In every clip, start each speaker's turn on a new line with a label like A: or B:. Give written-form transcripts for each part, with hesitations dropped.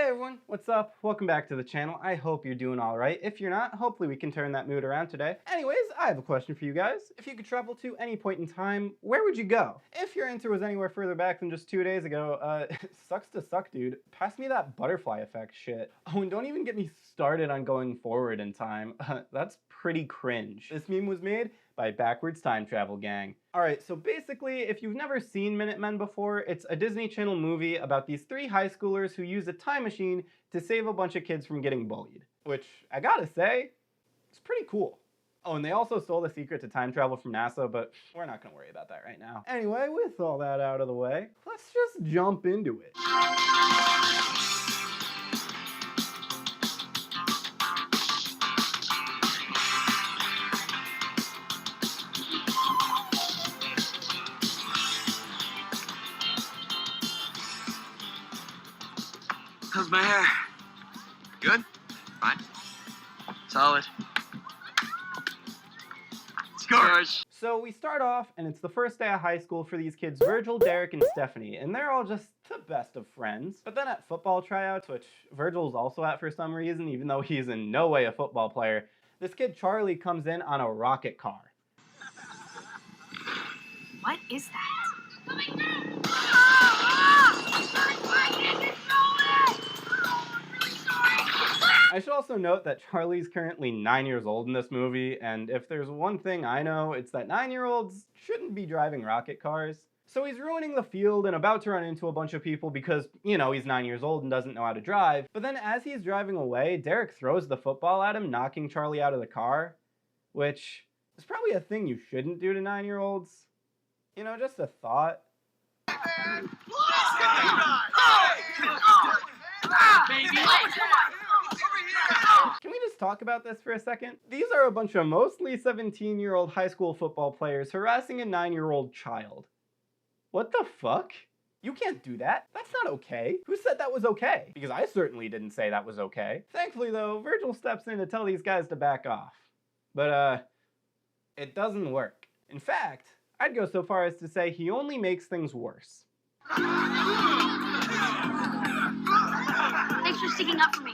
A: Hey everyone, what's up? Welcome back to the channel. I hope you're doing alright. If you're not, hopefully we can turn that mood around today. Anyways, I have a question for you guys. If you could travel to any point in time, where would you go? If your answer was anywhere further back than just 2 days ago, sucks to suck, dude. Pass me that butterfly effect shit. Oh, and don't even get me started on going forward in time. That's pretty cringe. This meme was made by Backwards Time Travel Gang. Alright, so basically, if you've never seen Minutemen before, it's a Disney Channel movie about these 3 high schoolers who use a time machine to save a bunch of kids from getting bullied. Which, I gotta say, it's pretty cool. Oh, and they also stole the secret to time travel from NASA, but we're not gonna worry about that right now. Anyway, with all that out of the way, let's just jump into it.
B: How's my hair? Good? Fine? Solid? Scores!
A: So we start off, and it's the first day of high school for these kids, Virgil, Derek, and Stephanie, and they're all just the best of friends. But then at football tryouts, which Virgil's also at for some reason, even though he's in no way a football player, this kid Charlie comes in on a rocket car.
C: What is that?
A: I should also note that Charlie's currently 9 years old in this movie, and if there's one thing I know, it's that 9-year-olds shouldn't be driving rocket cars. So he's ruining the field and about to run into a bunch of people because, you know, he's 9 years old and doesn't know how to drive. But then as he's driving away, Derek throws the football at him, knocking Charlie out of the car, which is probably a thing you shouldn't do to 9-year-olds. You know, just a thought. Can we just talk about this for a second? These are a bunch of mostly 17-year-old high school football players harassing a 9-year-old child. What the fuck? You can't do that. That's not okay. Who said that was okay? Because I certainly didn't say that was okay. Thankfully though, Virgil steps in to tell these guys to back off. But it doesn't work. In fact, I'd go so far as to say he only makes things worse.
C: Thanks for sticking up for me.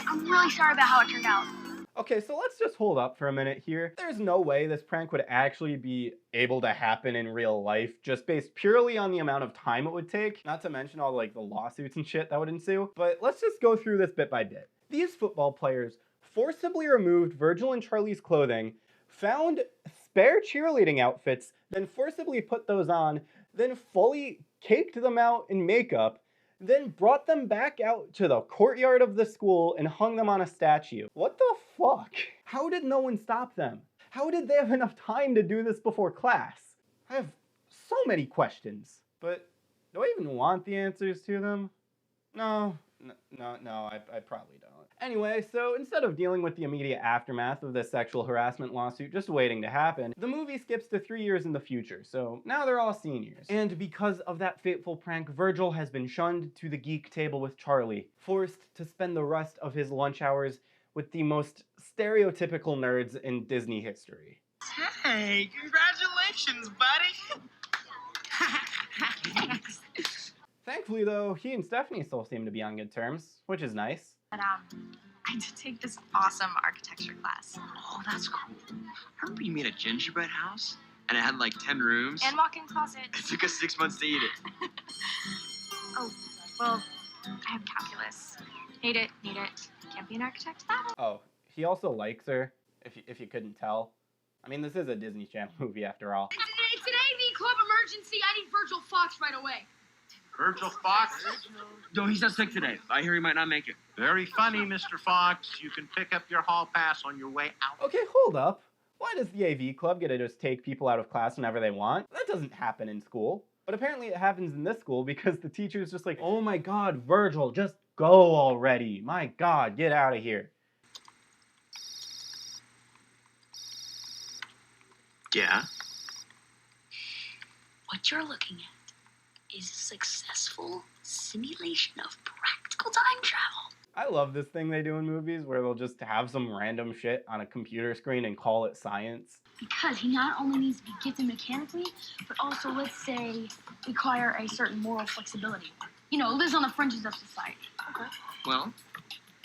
C: I'm really sorry about how it turned out.
A: Okay, so let's just hold up for a minute here. There's no way this prank would actually be able to happen in real life, just based purely on the amount of time it would take, not to mention all like the lawsuits and shit that would ensue. But let's just go through this bit by bit. These football players forcibly removed Virgil and Charlie's clothing, found spare cheerleading outfits, then forcibly put those on, then fully caked them out in makeup, then brought them back out to the courtyard of the school and hung them on a statue. What the fuck? How did no one stop them? How did they have enough time to do this before class? I have so many questions, but do I even want the answers to them? No, I probably don't. Anyway, so instead of dealing with the immediate aftermath of this sexual harassment lawsuit just waiting to happen, the movie skips to 3 years in the future, so now they're all seniors. And because of that fateful prank, Virgil has been shunned to the geek table with Charlie, forced to spend the rest of his lunch hours with the most stereotypical nerds in Disney history.
B: Hey, congratulations, buddy!
A: Thankfully though, he and Stephanie still seem to be on good terms, which is nice.
C: But I did take this awesome architecture class.
B: Oh, that's cool. I remember you made a gingerbread house, and it had like 10 rooms.
C: And walk-in closet.
B: It took us 6 months to eat it.
C: Oh, well, I have calculus. Hate it, need it. Can't be an architect.
A: Oh, he also likes her, if you couldn't tell. I mean, this is a Disney Channel movie after all.
D: It's an AV Club emergency. I need Virgil Fox right away.
E: Virgil Fox?
B: No, he's not sick today. I hear he might not make it.
E: Very funny, Mr. Fox. You can pick up your hall pass on your way out.
A: Okay, hold up. Why does the AV Club get to just take people out of class whenever they want? That doesn't happen in school. But apparently it happens in this school because the teacher's just like, oh my god, Virgil, just go already. My god, get out of here.
B: Yeah?
F: What you're looking at is a successful simulation of practical time travel.
A: I love this thing they do in movies where they'll just have some random shit on a computer screen and call it science.
D: Because he not only needs to be gifted mechanically, but also, let's say, require a certain moral flexibility. You know, lives on the fringes of society.
B: Well,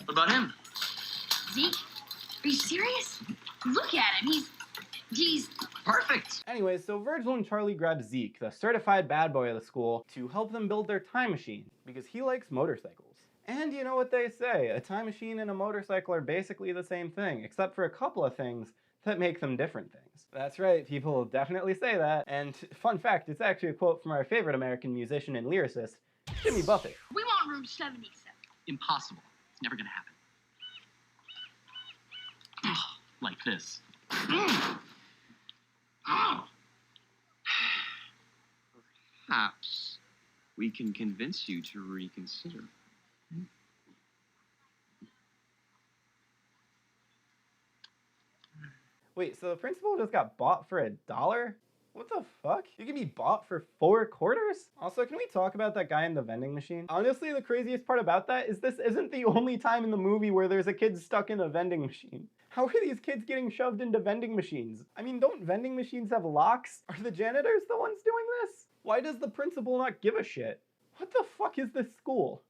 B: what about him?
D: Zeke, are you serious? Look at him. He's
B: Perfect.
A: Anyways, so Virgil and Charlie grab Zeke, the certified bad boy of the school, to help them build their time machine, because he likes motorcycles. And you know what they say, a time machine and a motorcycle are basically the same thing, except for a couple of things that make them different things. That's right, people definitely say that. And fun fact, it's actually a quote from our favorite American musician and lyricist, Jimmy Buffett.
D: we want room 77.
G: Impossible. It's never gonna happen. Like this.
B: Perhaps we can convince you to reconsider.
A: Wait, so the principal just got bought for $1? What the fuck? You can be bought for 4 quarters? Also, can we talk about that guy in the vending machine? Honestly, the craziest part about that is this isn't the only time in the movie where there's a kid stuck in a vending machine. How are these kids getting shoved into vending machines? I mean, don't vending machines have locks? Are the janitors the ones doing this? Why does the principal not give a shit? What the fuck is this school?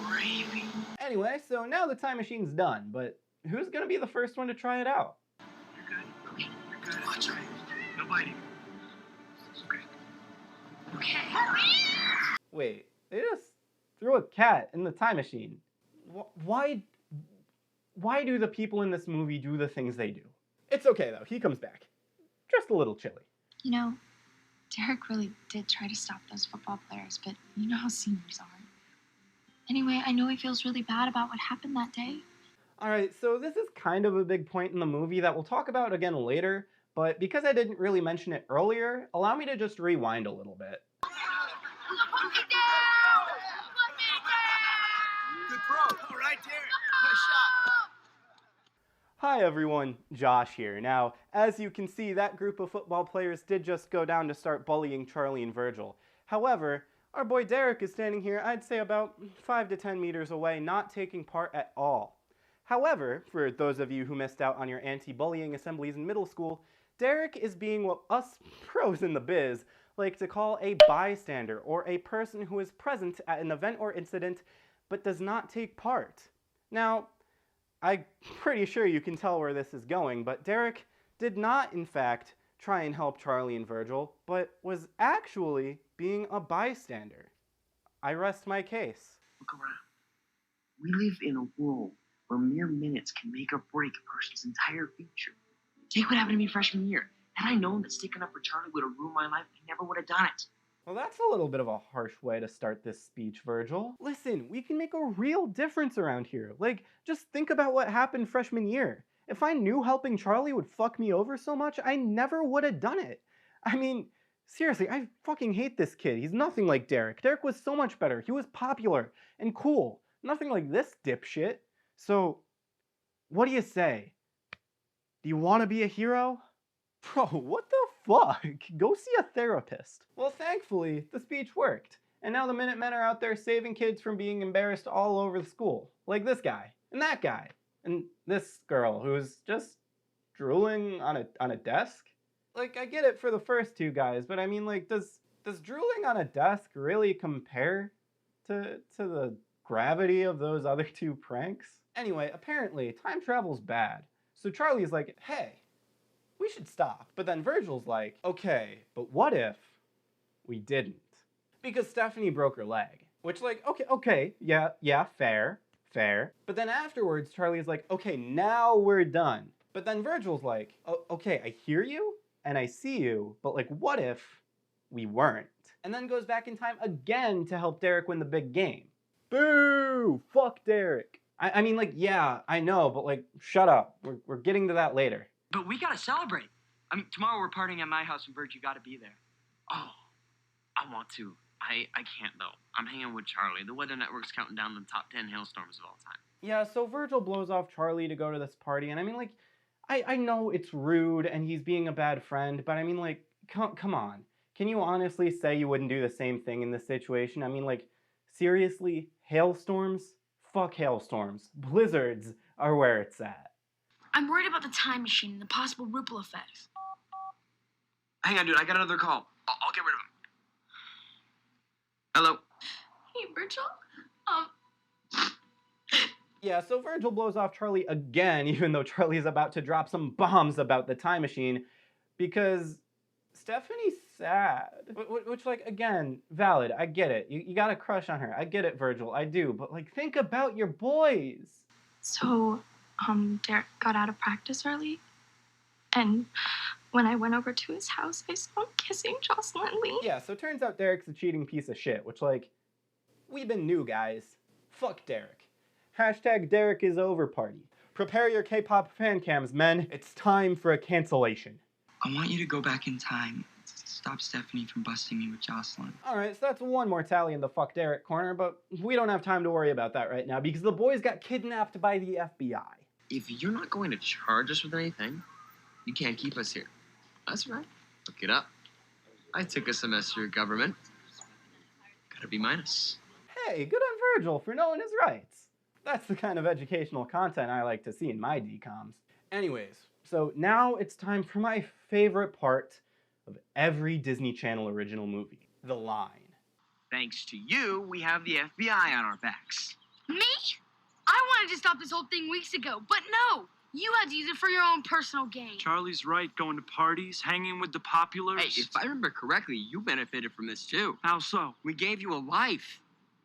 B: Gravy.
A: Anyway, so now the time machine's done, but who's gonna be the first one to try it out?
E: You're good. Okay, you're good. That's right. No biting. It's okay.
A: Wait, they just threw a cat in the time machine. Why do the people in this movie do the things they do? It's okay though, he comes back. Just a little chilly.
C: You know, Derek really did try to stop those football players, but you know how seniors are. Anyway, I know he feels really bad about what happened that day.
A: Alright, so this is kind of a big point in the movie that we'll talk about again later, but because I didn't really mention it earlier, allow me to just rewind a little bit.
E: Good throw. All right, Derek. Nice shot.
A: Hi everyone, Josh here. Now, as you can see, that group of football players did just go down to start bullying Charlie and Virgil. However, our boy Derek is standing here, I'd say about 5 to 10 meters away, not taking part at all. However, for those of you who missed out on your anti-bullying assemblies in middle school, Derek is being what us pros in the biz like to call a bystander, or a person who is present at an event or incident but does not take part. Now, I'm pretty sure you can tell where this is going, but Derek did not, in fact, try and help Charlie and Virgil, but was actually being a bystander. I rest my case.
B: Look around. We live in a world where mere minutes can make or break a person's entire future. Take what happened to me freshman year. Had I known that sticking up for Charlie would have ruined my life, I never would have done it.
A: Well, that's a little bit of a harsh way to start this speech, Virgil. Listen, we can make a real difference around here. Like, just think about what happened freshman year. If I knew helping Charlie would fuck me over so much, I never would have done it. I mean, seriously, I fucking hate this kid. He's nothing like Derek. Derek was so much better. He was popular and cool. Nothing like this dipshit. So, what do you say? Do you want to be a hero? Bro, what the fuck? Go see a therapist. Well, thankfully, the speech worked. And now the Minutemen are out there saving kids from being embarrassed all over the school. Like this guy, and that guy, and this girl who's just drooling on a desk. Like, I get it for the first two guys, but I mean, like, does drooling on a desk really compare to the gravity of those other two pranks? Anyway, apparently, time travel's bad. So Charlie's like, hey, we should stop. But then Virgil's like, okay, but what if we didn't? Because Stephanie broke her leg. Which, like, okay, yeah, fair. But then afterwards, Charlie's like, okay, now we're done. But then Virgil's like, okay, I hear you and I see you, but like, what if we weren't? And then goes back in time again to help Derek win the big game. Boo! Fuck Derek. I mean, like, yeah, I know, but like, shut up. We're getting to that later.
B: But we gotta celebrate. I mean, tomorrow we're partying at my house and Virg, you gotta be there. Oh, I want to. I can't though. I'm hanging with Charlie. The Weather Network's counting down the top 10 hailstorms of all time.
A: Yeah, so Virgil blows off Charlie to go to this party, and I mean, like, I know it's rude and he's being a bad friend, but I mean, like, come on. Can you honestly say you wouldn't do the same thing in this situation? I mean, like, seriously? Hailstorms? Fuck hailstorms. Blizzards are where it's at.
D: I'm worried about the time machine and the possible ripple effects.
B: Hang on, dude. I got another call. I'll get rid of him. Hello.
D: Hey, Virgil.
A: Yeah, so Virgil blows off Charlie again, even though Charlie's about to drop some bombs about the time machine, because Stephanie's sad. Which, like, again, valid. I get it. You got a crush on her. I get it, Virgil. I do. But, like, think about your boys.
C: So, Derek got out of practice early, and when I went over to his house, I saw him kissing Jocelyn Lee.
A: Yeah, so turns out Derek's a cheating piece of shit, which, like, we've been new, guys. Fuck Derek. Hashtag Derek is over party. Prepare your K-pop fan cams, men. It's time for a cancellation.
H: I want you to go back in time to stop Stephanie from busting me with Jocelyn.
A: Alright, so that's one more tally in the fuck Derek corner, but we don't have time to worry about that right now because the boys got kidnapped by the FBI.
B: If you're not going to charge us with anything, you can't keep us here. That's right. Look it up. I took a semester of government. Got a B-.
A: Hey, good on Virgil for knowing his rights. That's the kind of educational content I like to see in my DCOMs. Anyways, so now it's time for my favorite part of every Disney Channel original movie, the line.
B: Thanks to you, we have the FBI on our backs.
D: Me? I wanted to stop this whole thing weeks ago, but no! You had to use it for your own personal gain.
I: Charlie's right, going to parties, hanging with the populars.
B: Hey, if I remember correctly, you benefited from this too.
I: How so?
B: We gave you a life.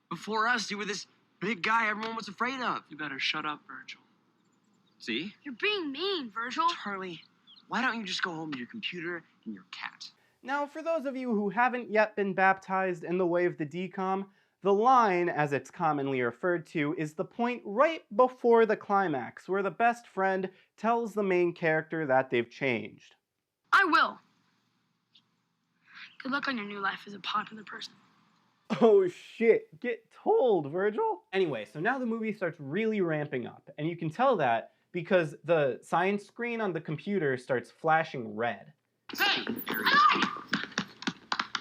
B: Before us, you were this big guy everyone was afraid of.
I: You better shut up, Virgil.
B: See?
D: You're being mean, Virgil.
B: Charlie, why don't you just go home to your computer and your cat?
A: Now, for those of you who haven't yet been baptized in the way of the DCOM, the line, as it's commonly referred to, is the point right before the climax, where the best friend tells the main character that they've changed.
D: I will. Good luck on your new life as a popular person.
A: Oh shit, get told, Virgil. Anyway, so now the movie starts really ramping up, and you can tell that because the sign screen on the computer starts flashing red.
D: Hey!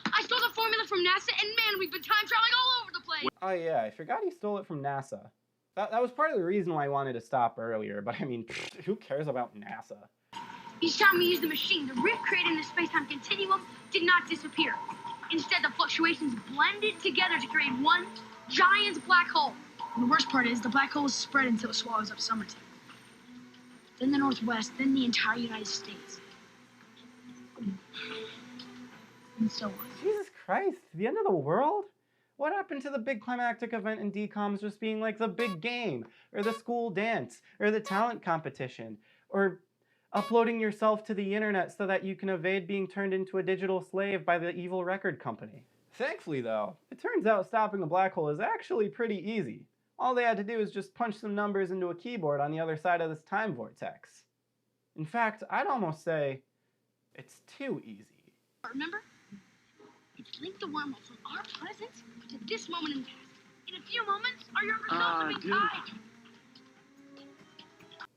D: I stole the formula from NASA, and man, we've been time traveling all over the place!
A: Oh yeah, I forgot he stole it from NASA. That was part of the reason why I wanted to stop earlier, but I mean, who cares about NASA?
D: Each time we used the machine, the rift created in the space-time continuum did not disappear. Instead, the fluctuations blended together to create one giant black hole. And the worst part is, the black hole is spread until it swallows up Somerton. Then the Northwest, then the entire United States. And so on.
A: Jesus Christ, the end of the world? What happened to the big climactic event in DCOMs just being like the big game, or the school dance, or the talent competition, or uploading yourself to the internet so that you can evade being turned into a digital slave by the evil record company? Thankfully though, it turns out stopping a black hole is actually pretty easy. All they had to do is just punch some numbers into a keyboard on the other side of this time vortex. In fact, I'd almost say it's too easy.
D: Remember? It's linked the wormhole from our present to this moment in the past. In a few moments, our younger selves will be tied.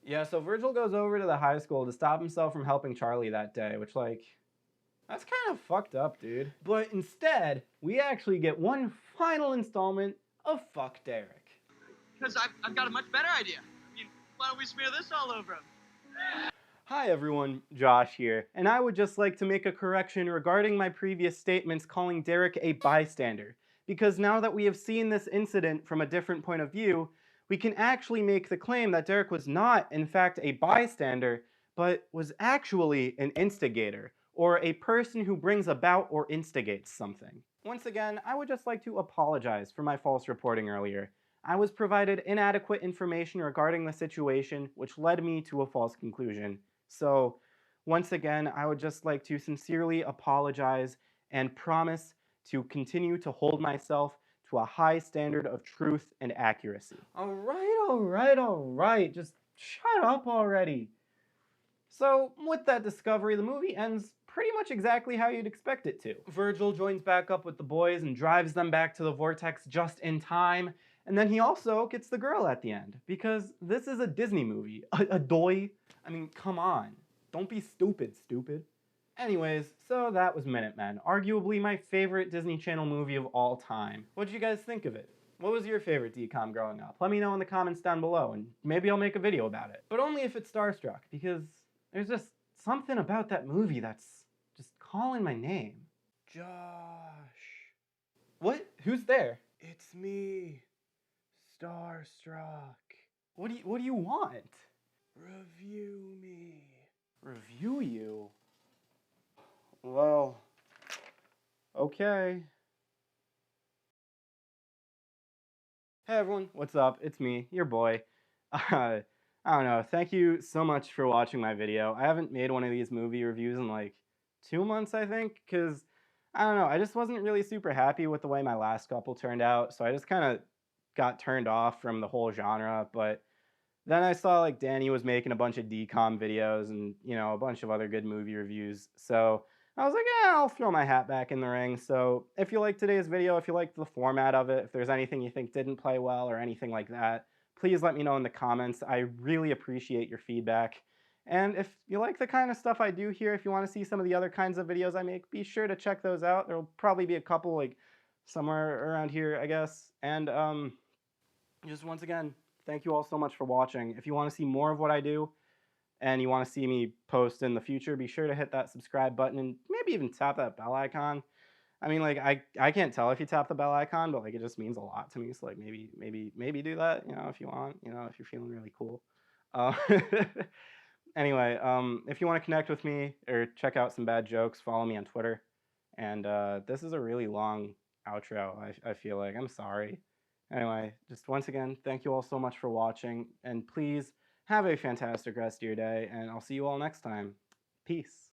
A: Yeah, so Virgil goes over to the high school to stop himself from helping Charlie that day, which, like, that's kind of fucked up, dude. But instead, we actually get one final installment of Fuck Derek.
J: Because I've got a much better idea. I mean, why don't we smear this all over him?
A: Hi everyone, Josh here, and I would just like to make a correction regarding my previous statements calling Derek a bystander, because now that we have seen this incident from a different point of view, we can actually make the claim that Derek was not, in fact, a bystander, but was actually an instigator, or a person who brings about or instigates something. Once again, I would just like to apologize for my false reporting earlier. I was provided inadequate information regarding the situation, which led me to a false conclusion. So, once again, I would just like to sincerely apologize and promise to continue to hold myself to a high standard of truth and accuracy. Alright, just shut up already. So, with that discovery, the movie ends pretty much exactly how you'd expect it to. Virgil joins back up with the boys and drives them back to the vortex just in time, and then he also gets the girl at the end, because this is a Disney movie. A doy. I mean, come on. Don't be stupid. Anyways, so that was Minutemen, arguably my favorite Disney Channel movie of all time. What did you guys think of it? What was your favorite DCOM growing up? Let me know in the comments down below, and maybe I'll make a video about it. But only if it's Starstruck, because there's just something about that movie that's just calling my name. Josh. What? Who's there? It's me, Starstruck. What do you want? Review me. Review you? Well, okay. Hey everyone, what's up? It's me, your boy. I don't know, thank you so much for watching my video. I haven't made one of these movie reviews in like 2 months, I think, because, I don't know, I just wasn't really super happy with the way my last couple turned out, so I just kind of got turned off from the whole genre, but then I saw like Danny was making a bunch of DCOM videos and, you know, a bunch of other good movie reviews, so I was like, yeah, I'll throw my hat back in the ring. So if you liked today's video, if you liked the format of it, if there's anything you think didn't play well or anything like that, please let me know in the comments. I really appreciate your feedback. And if you like the kind of stuff I do here, if you want to see some of the other kinds of videos I make, be sure to check those out. There'll probably be a couple like somewhere around here, I guess. And just once again, thank you all so much for watching. If you want to see more of what I do, and you want to see me post in the future, be sure to hit that subscribe button and maybe even tap that bell icon. I mean, like, I can't tell if you tap the bell icon, but like it just means a lot to me. So like maybe do that, you know, if you want, you know, if you're feeling really cool. Uh, anyway, if you want to connect with me or check out some bad jokes, follow me on Twitter. And this is a really long outro. I feel like I'm sorry. Anyway, just once again, thank you all so much for watching, and please have a fantastic rest of your day, and I'll see you all next time. Peace.